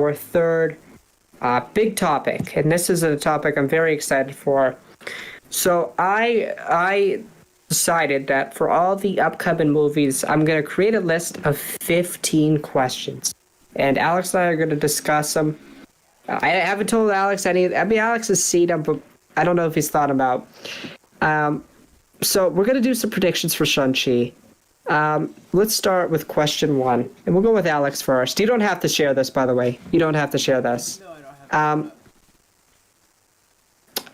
our third big topic, and this is a topic I'm very excited for. So I decided that for all the upcoming movies, I'm going to create a list of 15 questions, and Alex and I are going to discuss them. I haven't told Alex any. I mean, Alex has seen them, but I don't know if he's thought about. Um, so we're going to do some predictions for Shang-Chi. Let's start with question one, and we'll go with Alex first. You don't have to share this, by the way. You don't have to share this. No, I don't have Um,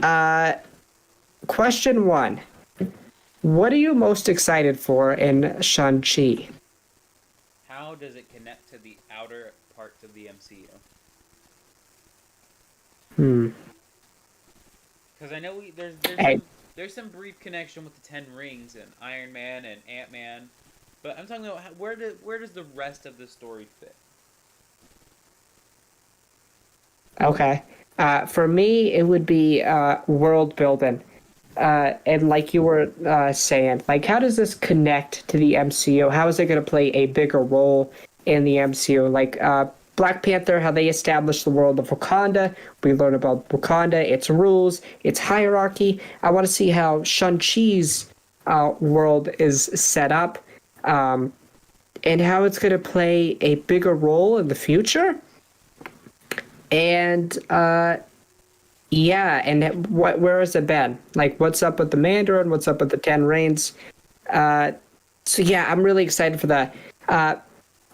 uh, question one. What are you most excited for in Shang-Chi? How does it connect to the outer parts of the MCU? Hmm. Because I know Hey, there's some brief connection with the Ten Rings and Iron Man and Ant Man, but I'm talking about where does the rest of the story fit? okay. For me, it would be world building. And like you were saying, like how does this connect to the MCU? How is it going to play a bigger role in the MCU? Like Black Panther, how they established the world of Wakanda. We learn about Wakanda, its rules, its hierarchy. I want to see how Shang-Chi's world is set up, um, and how it's going to play a bigger role in the future. And yeah, and where has it been? Like, what's up with the Mandarin? What's up with the Ten Rings? Uh, so yeah, I'm really excited for that. Uh,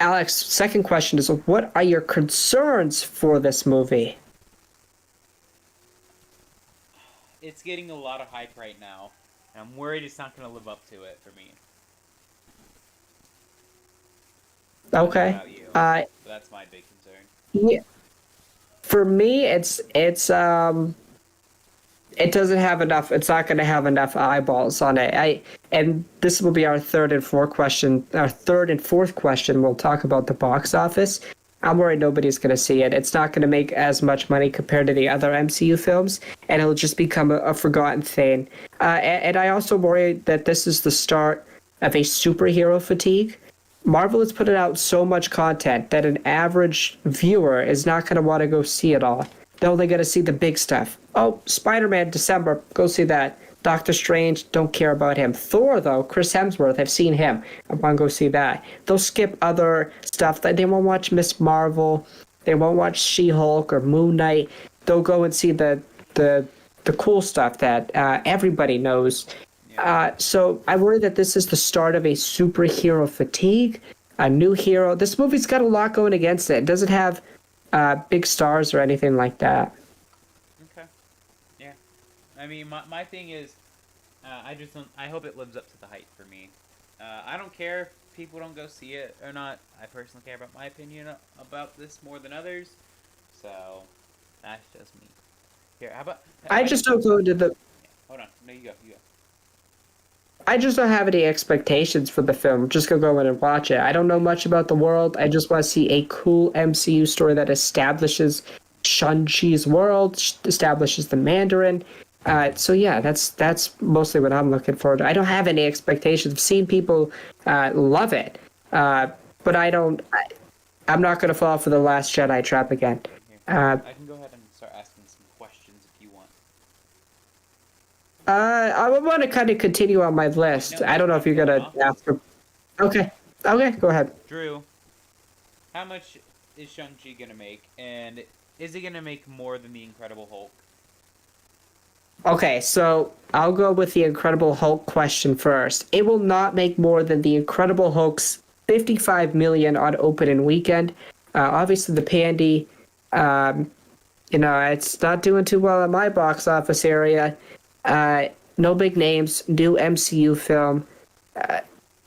Alex, second question is, what are your concerns for this movie? It's getting a lot of hype right now, and I'm worried it's not going to live up to it for me. I don't know Okay. about you, Uh, but that's my big concern. yeah, for me, it doesn't have enough. It's not going to have enough eyeballs on it. And this will be our third and fourth question. Our third and fourth question. We'll talk about the box office. I'm worried nobody's going to see it. It's not going to make as much money compared to the other MCU films, and it'll just become a forgotten thing. And I also worry that this is the start of a superhero fatigue. Marvel is putting out so much content that an average viewer is not going to want to go see it all. They're only going to see the big stuff. Oh, Spider-Man, December, go see that. Doctor Strange, don't care about him. Thor, though, Chris Hemsworth, I've seen him. I want to go see that. They'll skip other stuff. They won't watch Miss Marvel. They won't watch She-Hulk or Moon Knight. They'll go and see the the cool stuff that everybody knows. Yeah. So I worry that this is the start of a superhero fatigue, a new hero. This movie's got a lot going against it. It doesn't have big stars or anything like that. Okay. Yeah. I mean, my thing is, I just don't. I hope it lives up to the hype for me. I don't care if people don't go see it or not. I personally care about my opinion about this more than others. So that's just me. Here, how about? I just don't go into the. Yeah, hold on. No, you go. You go. I just don't have any expectations for the film. Just gonna go in and watch it. I don't know much about the world. I just want to see a cool MCU story that establishes Shang-Chi's world, establishes the Mandarin. So yeah, that's mostly what I'm looking forward to. I don't have any expectations. I've seen people love it, but I don't. I'm not gonna fall for the Last Jedi trap again. Here, Uh, I can go ahead and start asking some questions if you want. I want to kind of continue on my list. No, I don't know if I'm you're going gonna off. ask. Okay, okay, go ahead. Drew, how much is Shang-Chi gonna make, and is he gonna make more than the Incredible Hulk? Okay, so I'll go with the Incredible Hulk question first. It will not make more than the Incredible Hulk's 55 million on opening weekend. Obviously, the Pandy, um, it's not doing too well in my box office area. No big names, new MCU film.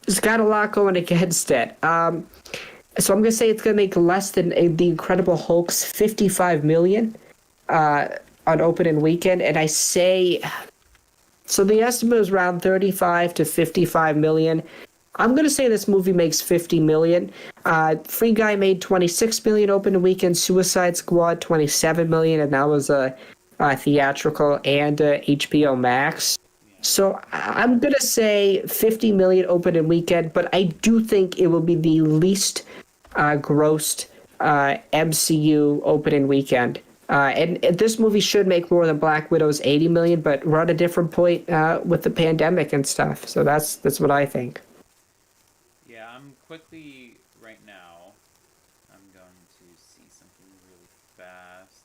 It's got a lot going against it. So I'm gonna say it's gonna make less than the Incredible Hulk's 55 million. On opening weekend, and I say so the estimate is around 35 to 55 million. I'm going to say this movie makes 50 million. Free Guy made 26 million opening weekend, Suicide Squad 27 million, and that was a theatrical and HBO Max. So I'm going to say 50 million opening weekend, but I do think it will be the least grossed MCU opening weekend. And this movie should make more than Black Widow's 80 million, but we're at a different point with the pandemic and stuff. So that's what I think. Yeah, I'm quickly right now. I'm going to see something really fast.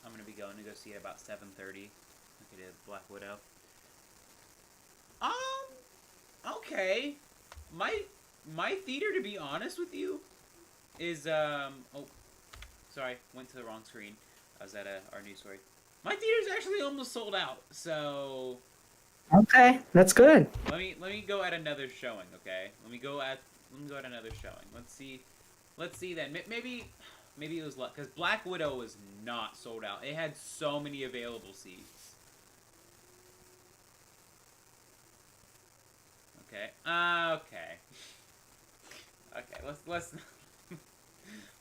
I'm gonna be going to go see it about 7:30. Look at it, Black Widow. Okay. My my theater, to be honest with you, is oh, sorry, went to the wrong screen. I was at our news story. My theater's actually almost sold out. So Okay, that's good. let me go at another showing. Okay, let me go at another showing. Let's see then. Maybe it was luck because Black Widow was not sold out. It had so many available seats. Okay. Okay. Okay. Let's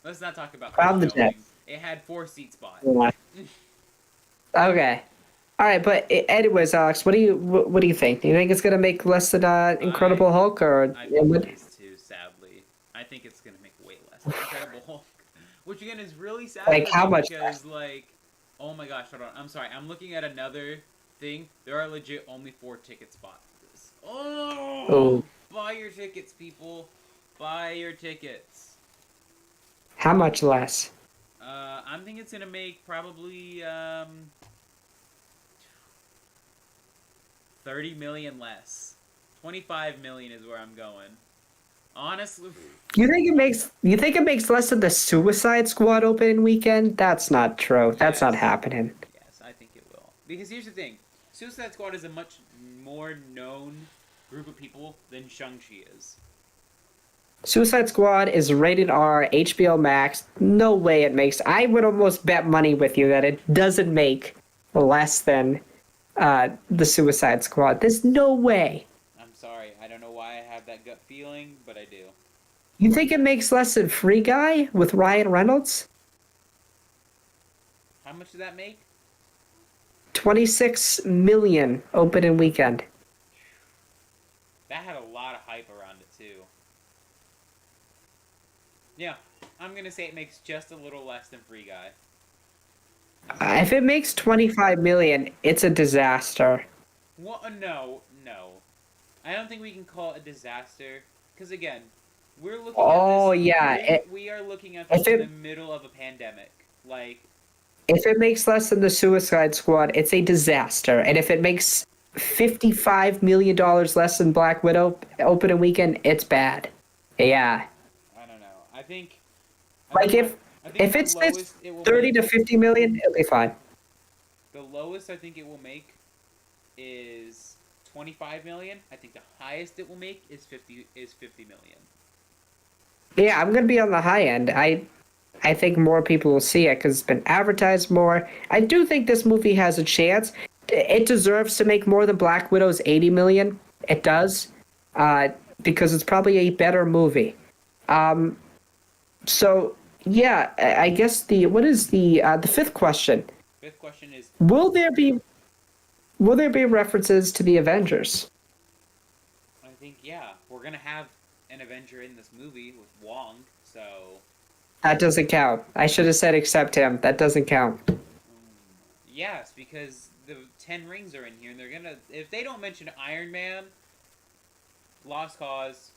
let's not talk about Found the the showing. jet. It had 4 seat spots. Yeah. Okay. All right, but anyways, Alex, what do you think? Do you think it's gonna make less than Incredible Hulk, or I it think it would- is too. Sadly, I think it's gonna make way less than Incredible Hulk, which again is really sad like for how me much because oh my gosh, hold on. I'm sorry. I'm looking at another thing. There are legit only 4 ticket spots for this. Oh, Oh, buy your tickets, people. Buy your tickets. how much less? I'm thinking it's gonna make probably 30 million less. 25 million is where I'm going. Honestly, You think it makes less than the Suicide Squad opening weekend? That's not true. That's not yes. happening. Yes, I think it will. Because here's the thing. Suicide Squad is a much more known group of people than Shang-Chi is. Suicide Squad is rated R, HBO Max. No way it makes. I would almost bet money with you that it doesn't make less than the Suicide Squad. There's no way. I'm sorry. I don't know why I have that gut feeling, but I do. You think it makes less than Free Guy with Ryan Reynolds? How much did that make? 26 million opening weekend. That had a lot of hype around it, too. Yeah, I'm going to say it makes just a little less than Free Guy. If it makes 25 million, it's a disaster. Well, no. I don't think we can call it a disaster. Because, again, we're looking Oh at this. yeah, We are looking at this in the middle of a pandemic. Like, if it makes less than the Suicide Squad, it's a disaster. And if it makes $55 million less than Black Widow opening weekend, it's bad. Yeah. I don't know. I think. Like if I think if the it says lowest it will 30 make, to 50 million, it'll be fine. the lowest I think it will make is 25 million. I think the highest it will make is 50 million. Yeah, I'm gonna be on the high end. I think more people will see it because it's been advertised more. I do think this movie has a chance. It deserves to make more than Black Widow's 80 million. It does, because it's probably a better movie. So yeah, I guess what is the fifth question? Fifth question is Will there be references to the Avengers? I think yeah, we're gonna have an Avenger in this movie with Wong, so That doesn't count. I should have said except him. That doesn't count. yes, because the 10 rings are in here, and they're gonna if they don't mention Iron Man, lost cause.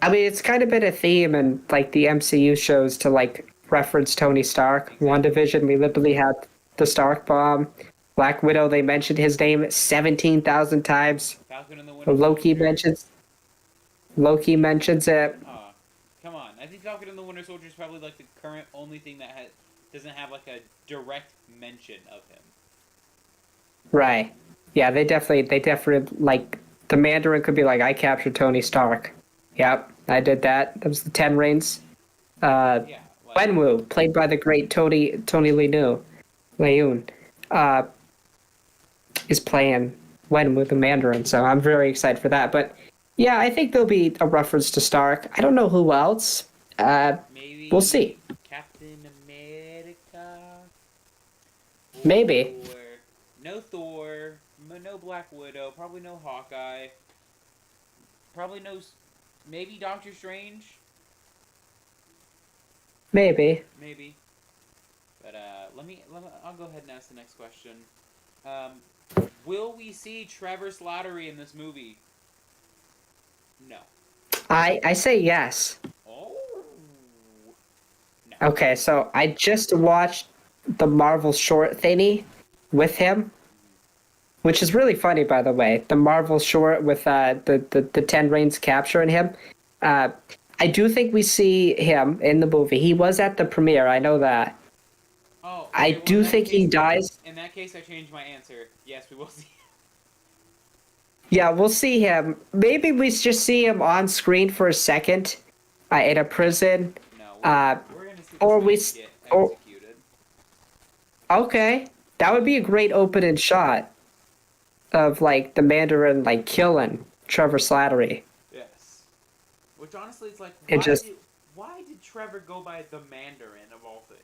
I mean, it's kind of been a theme in like the MCU shows to like reference Tony Stark. Exactly. WandaVision, we literally had the Stark bomb. Black Widow, they mentioned his name 17,000 times. Falcon and the Winter Loki Soldier. mentions it. Come on. I think Falcon and the Winter Soldier is probably like the current only thing that doesn't have like a direct mention of him. Right. Yeah, they definitely like the Mandarin could be like, I captured Tony Stark. Yep, I did that. That was the 10 Rings. Yeah. Like, Wenwu, played by the great Tony Leung, is playing Wenwu the Mandarin, so I'm very excited for that. But yeah, I think there'll be a reference to Stark. I don't know who else. maybe We'll see. Captain America. Maybe. Or no Thor. No Black Widow. Probably no Hawkeye. Probably knows. Maybe Doctor Strange. Maybe. Maybe. But I'll go ahead and ask the next question. Um, will we see Trevor Slattery in this movie? No. I say yes. Oh. No. Okay, so I just watched the Marvel short thingy with him, which is really funny, by the way. The Marvel short with the Ten Rings capturing him. Uh, I do think we see him in the movie. He was at the premiere. I know that. Oh, I okay. Well, in do that think case, he dies. I changed my answer. Yes, we will see. Yeah, we'll see him. Maybe we just see him on screen for a second, in a prison. No, Uh, we're gonna see this or we, man s- get or executed. okay, that would be a great opening shot of like the Mandarin like killing Trevor Slattery. Yes. Which honestly, it's like, It just, why did Trevor go by the Mandarin of all things?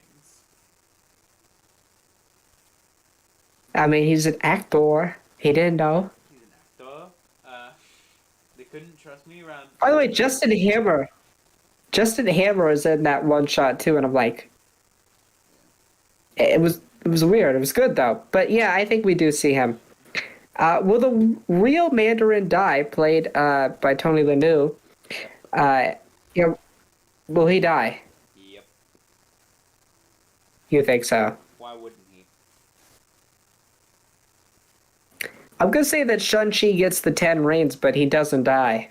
I mean, he's an actor. He didn't know. He's an actor. Uh, they couldn't trust me around By the way, children. Justin Hammer is in that one shot too, and I'm like, it was weird. It was good though. But yeah, I think we do see him. Will the real Mandarin die, played by Tony Lanu? Yep. Uh, you know, will he die? Yep. You think so? Why wouldn't he? I'm gonna say that Shang-Chi gets the 10 rings, but he doesn't die.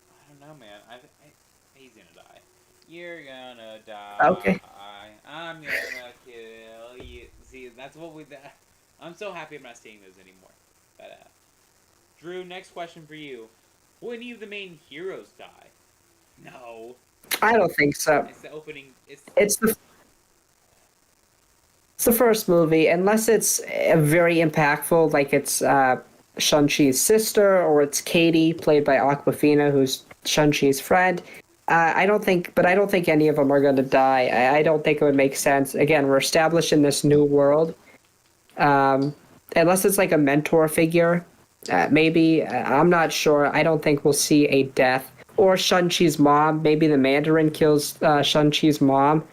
I don't know, man. He's gonna die. You're gonna die. Okay. I'm gonna kill you. See, that's what we. I'm so happy I'm not seeing those anymore. But Drew, next question for you. Will any of the main heroes die? No. I don't think so. It's the opening. It's the It's the first movie, unless it's very impactful, like it's Shang-Chi's sister, or it's Katie, played by Aquafina, who's Shang-Chi's friend. I don't think any of them are going to die. I don't think it would make sense. Again, we're establishing this new world. Unless it's like a mentor figure, maybe. I'm not sure. I don't think we'll see a death. Or Shang-Chi's mom. Maybe the Mandarin kills Shang-Chi's mom.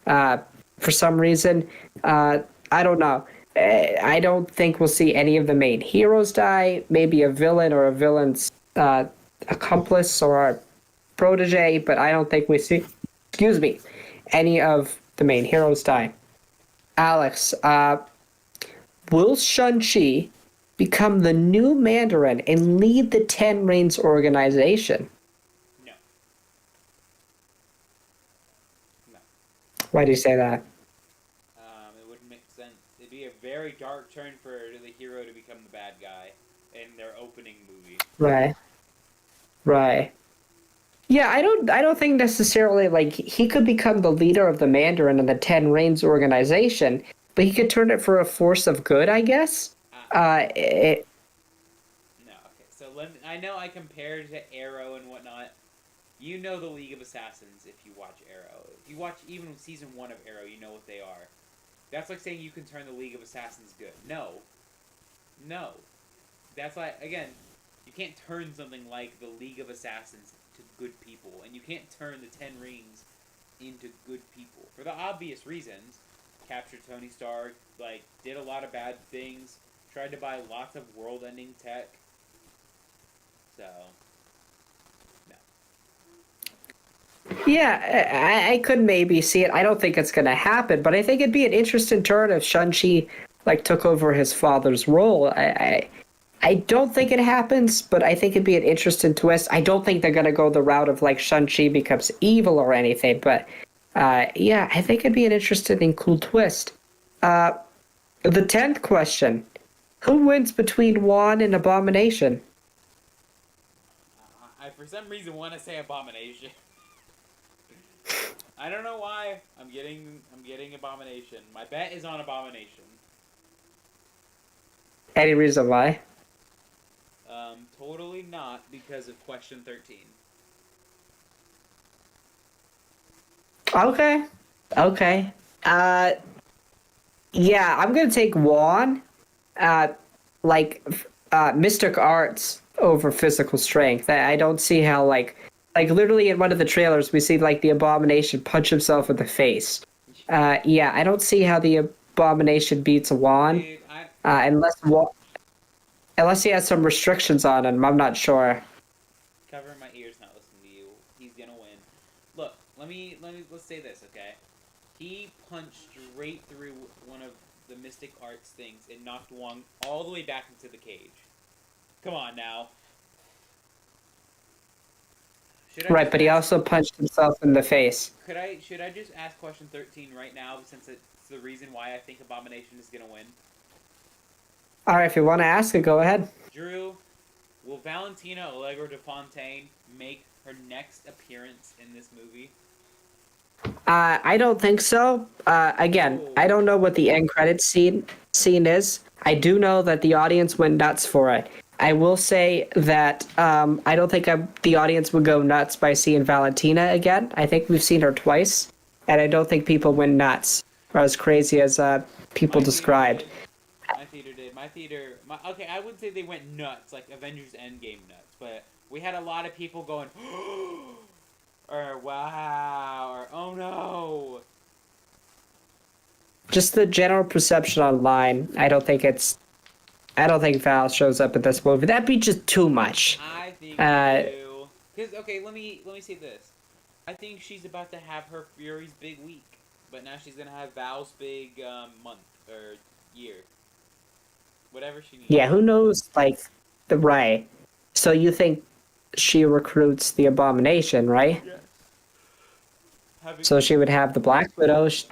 For some reason. I don't know. I don't think we'll see any of the main heroes die. Maybe a villain or a villain's accomplice or a protege, but I don't think we see, excuse me, any of the main heroes die. Alex, will Shang-Chi become the new Mandarin and lead the Ten Rings organization? No. No. Why do you say that? It wouldn't make sense. It'd be a very dark turn for the hero to become the bad guy in their opening movie. Right. Right. Yeah, I don't think necessarily like he could become the leader of the Mandarin and the Ten Rings organization, but he could turn it for a force of good, I guess. It, No, okay. So I know I compared to Arrow and whatnot. You know the League of Assassins if you watch Arrow. If you watch even season 1 of Arrow, you know what they are. That's like saying you can turn the League of Assassins good. No. No. That's like, again, you can't turn something like the League of Assassins to good people. And you can't turn the Ten Rings into good people. For the obvious reasons. Captured Tony Stark, like, did a lot of bad things. Tried to buy lots of world-ending tech. So, no. yeah, I could maybe see it. I don't think it's gonna happen, but I think it'd be an interesting turn if Shang-Chi like took over his father's role. I don't think it happens, but I think it'd be an interesting twist. I don't think they're gonna go the route of like Shang-Chi becomes evil or anything, but yeah, I think it'd be an interesting and cool twist. Uh, the 10th question: who wins between Juan and Abomination? I for some reason want to say Abomination. I don't know why. I'm getting Abomination. My bet is on Abomination. Any reason why? Totally not because of question 13. Okay. Okay. Uh, yeah, I'm gonna take Juan. Uh, like Mystic Arts over physical strength. I don't see how like literally in one of the trailers we see like the Abomination punch himself in the face. Yeah, I don't see how the Abomination beats Juan, Dude, I unless he has some restrictions on him. I'm not sure. cover my ears, not listening to you. He's gonna win. Look, let's say this, okay? He punched straight through one of the Mystic Arts things and knocked Wong all the way back into the cage. Come on now. Should I Right, just but he ask? also punched himself in the face. Should I just ask question 13 right now since it's the reason why I think Abomination is gonna win? All right, if you want to ask it, go ahead. Drew, will Valentina Allegra de Fontaine make her next appearance in this movie? I don't think so. Again, Oh, I don't know what the end credits scene is. I do know that the audience went nuts for it. I will say that I don't think the audience would go nuts by seeing Valentina again. I think we've seen her twice, and I don't think people went nuts or as crazy as people my theater described. did. My theater did. Okay, I wouldn't say they went nuts like Avengers Endgame nuts, but we had a lot of people going, or wow, or oh no. Just the general perception online. I don't think Val shows up in this movie. That'd be just too much. I think you Uh, do. Cause okay, let me say this. I think she's about to have her Fury's big week, but now she's gonna have Val's big month or year, whatever she needs. yeah, who knows? Like the right. So you think she recruits the Abomination, right? Yes. Having So she would have the Black Widow, she'd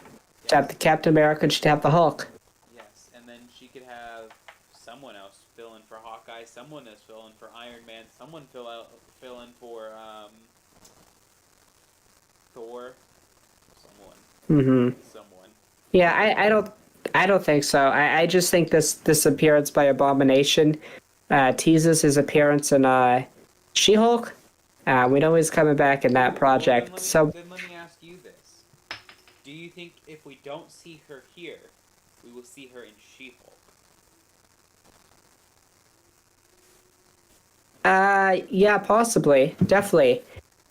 have yes, the Captain America, and she'd have the Hulk. yes, and then she could have someone else fill in for Hawkeye, someone else fill in for Iron Man, someone fill in for Thor, Mm-hmm. someone. Yeah, I don't think so. I just think this appearance by Abomination teases his appearance in She-Hulk. We know he's coming back in that Ooh, well, project. So then let me ask you this: do you think if we don't see her here, we will see her in She-Hulk? yeah, possibly, definitely.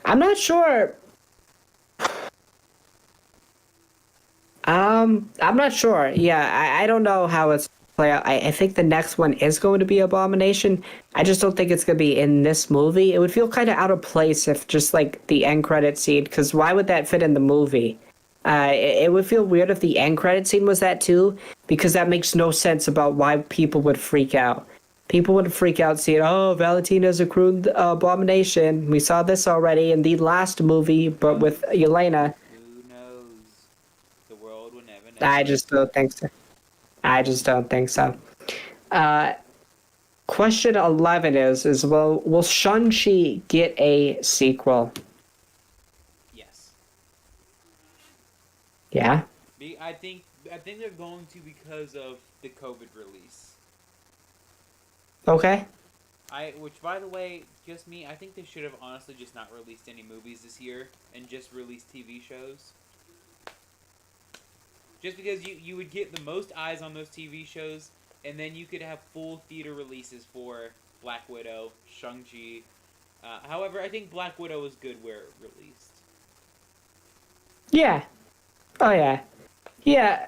I'm not sure. I'm not sure. Yeah, I don't know how it's play out. I think the next one is going to be Abomination. I just don't think it's going to be in this movie. It would feel kind of out of place if just like the end credit scene, because why would that fit in the movie? It would feel weird if the end credit scene was that too, because that makes no sense about why people would freak out. People would freak out seeing, oh, Valentina's a crude abomination. We saw this already in the last movie, but with Yelena. Who knows? The world will never I know. just don't think so. I just don't think so. Uh, Question 11 is will Shang-Chi get a sequel? Yes. Yeah. I think they're going to because of the COVID release. Okay. Which by the way, just me, I think they should have honestly just not released any movies this year and just released TV shows. Just because you would get the most eyes on those TV shows, and then you could have full theater releases for Black Widow, Shang-Chi. However, I think Black Widow was good where it released. Yeah. Oh yeah. Yeah.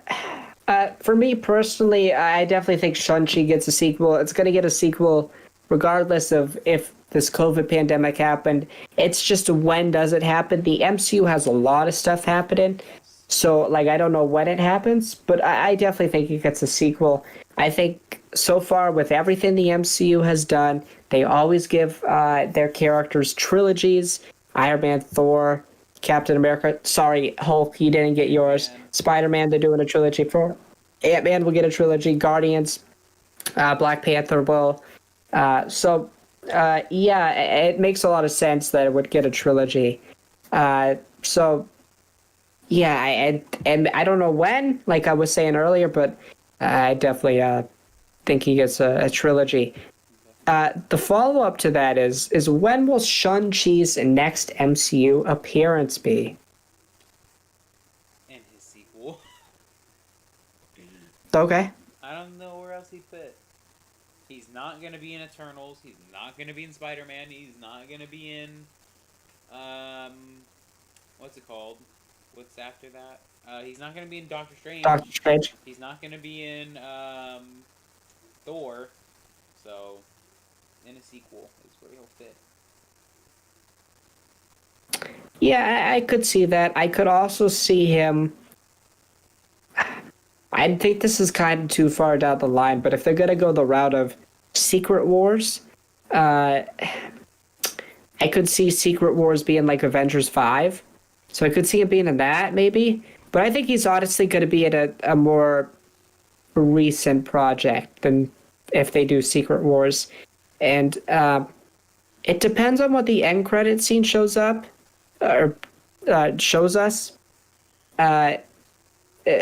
For me personally, I definitely think Shang-Chi gets a sequel. It's going to get a sequel regardless of if this COVID pandemic happened. It's just when does it happen? The MCU has a lot of stuff happening. Yes. So, like, I don't know when it happens, but I definitely think it gets a sequel. I think so far with everything the MCU has done, they always give their characters trilogies. Iron Man, Thor, Captain America. Sorry, Hulk, you didn't get yours. Ant-Man. Spider-Man, they're doing a trilogy for. Ant-Man will get a trilogy. Guardians, Black Panther will. Yeah, it makes a lot of sense that it would get a trilogy. So yeah, and I don't know when, like I was saying earlier, but I definitely think he gets a trilogy. The follow up to that is when will Shun Chi's next MCU appearance be? And his sequel. Okay. I don't know where else he fit. He's not gonna be in Eternals. He's not gonna be in Spider-Man. He's not gonna be in what's it called? What's after that? He's not gonna be in Doctor Strange. Doctor Strange. He's not gonna be in Thor. So in a sequel is where he'll fit. Yeah, I could see that. I could also see him. I think this is kind of too far down the line, but if they're gonna go the route of Secret Wars, I could see Secret Wars being like Avengers 5. So I could see him being in that, maybe. But I think he's honestly going to be in a more recent project than if they do Secret Wars. And it depends on what the end credit scene shows up, or shows us.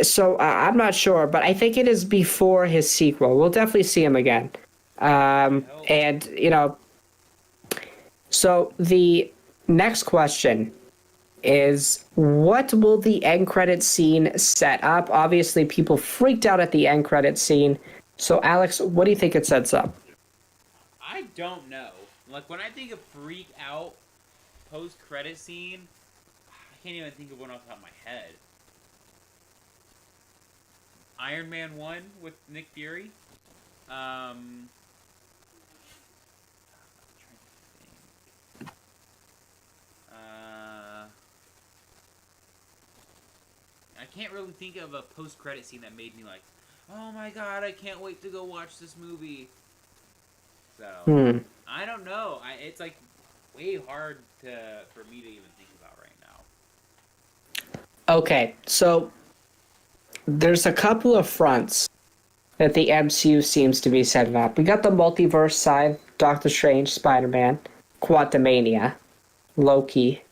So I'm not sure, but I think it is before his sequel. We'll definitely see him again. And, you know, so the next question is, what will the end credit scene set up? Obviously, people freaked out at the end credit scene. So, Alex, what do you think it sets up? I don't know. Like, when I think of freak out post-credit scene, I can't even think of one off the top of my head. Iron Man 1 with Nick Fury. I can't really think of a post-credit scene that made me like, oh my god, I can't wait to go watch this movie. So, I don't know. It's like way hard for me to even think about right now. Okay, so there's a couple of fronts that the MCU seems to be setting up. We got the multiverse side, Doctor Strange, Spider-Man, Quantumania, Loki.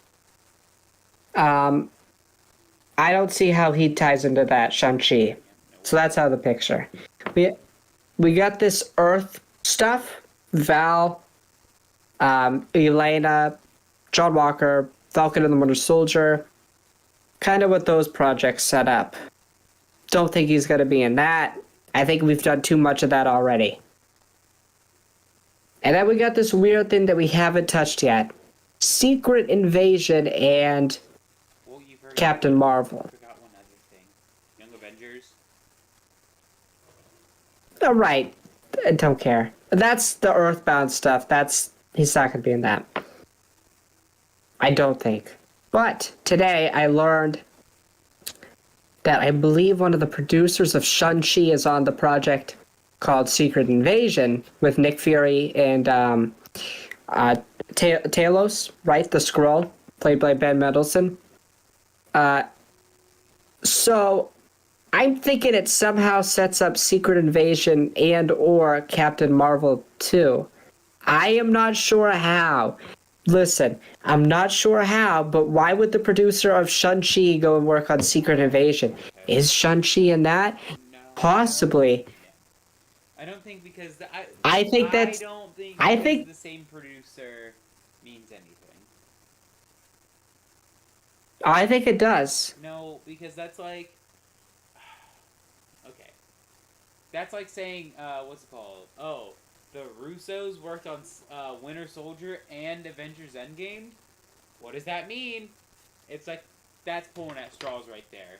I don't see how he ties into that, Shang-Chi. So that's out of the picture. We got this Earth stuff, Val, Elena, John Walker, Falcon and the Winter Soldier. Kind of what those projects set up. Don't think he's going to be in that. I think we've done too much of that already. And then we got this weird thing that we haven't touched yet. Secret Invasion and Captain Marvel. I forgot one other thing. Young Avengers. Oh, right. I don't care. That's the Earthbound stuff. He's not going to be in that. I don't think. But today I learned that I believe one of the producers of Shang-Chi is on the project called Secret Invasion with Nick Fury and Talos, right? The Skrull, played by Ben Mendelsohn. So I'm thinking it somehow sets up Secret Invasion and or Captain Marvel 2. I am not sure how. Listen, I'm not sure how, but why would the producer of Shang-Chi go and work on Secret Invasion? Is Shang-Chi in that? No. Possibly. I don't think because I think that's. I think the same producer means anything. I think it does. No, because that's like okay. That's like saying what's it called? Oh, the Russos worked on Winter Soldier and Avengers Endgame. What does that mean? It's like that's pulling at straws right there.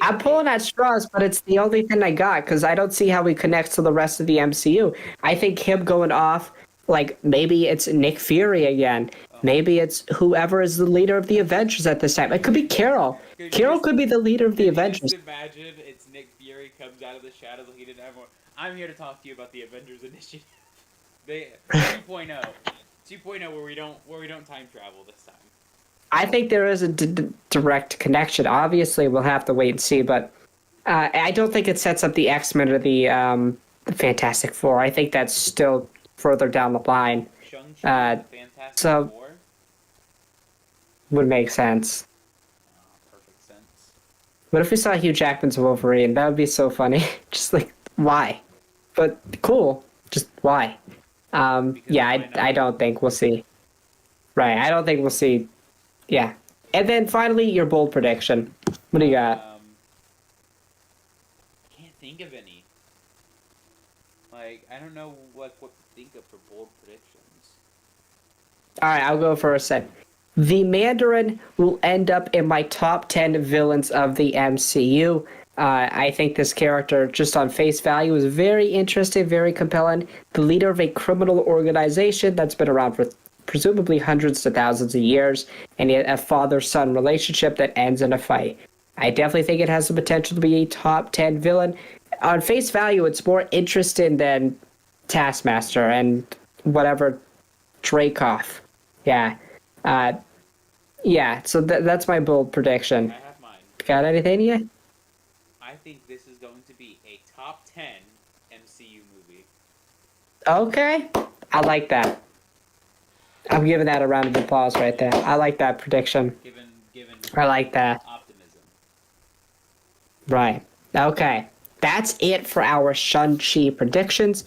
I'm pulling at straws, but it's the only thing I got because I don't see how he connects to the rest of the MCU. I think him going off, like maybe it's Nick Fury again. Maybe it's whoever is the leader of the Avengers at this time. It could be Carol. Carol could be the leader of the Avengers. Just imagine it's Nick Fury comes out of the shadows like he did everyone. I'm here to talk to you about the Avengers Initiative. 2.0, 2.0 where we don't time travel this time. I think there is a direct connection. Obviously, we'll have to wait and see, but I don't think it sets up the X-Men or the Fantastic Four. I think that's still further down the line. Shang-Chi, Fantastic Four? Would make sense. Perfect sense. What if we saw Hugh Jackman's Wolverine? That would be so funny. Just like, why? But cool. Just why? Yeah, I don't think we'll see. Right, I don't think we'll see. Yeah. And then finally, your bold prediction. What do you got? I can't think of any. Like, I don't know what to think of for bold predictions. All right, I'll go first then. The Mandarin will end up in my top 10 villains of the MCU. I think this character, just on face value, is very interesting, very compelling. The leader of a criminal organization that's been around for presumably hundreds to thousands of years, and yet a father-son relationship that ends in a fight. I definitely think it has the potential to be a top 10 villain. On face value, it's more interesting than Taskmaster and whatever Dracoff. Yeah. Uh, yeah, so that's my bold prediction. I have mine. Got anything yet? I think this is going to be a top 10 MCU movie. Okay. I like that. I'm giving that a round of applause right there. I like that prediction. Given I like that. optimism. Right. Okay. That's it for our Shang-Chi predictions.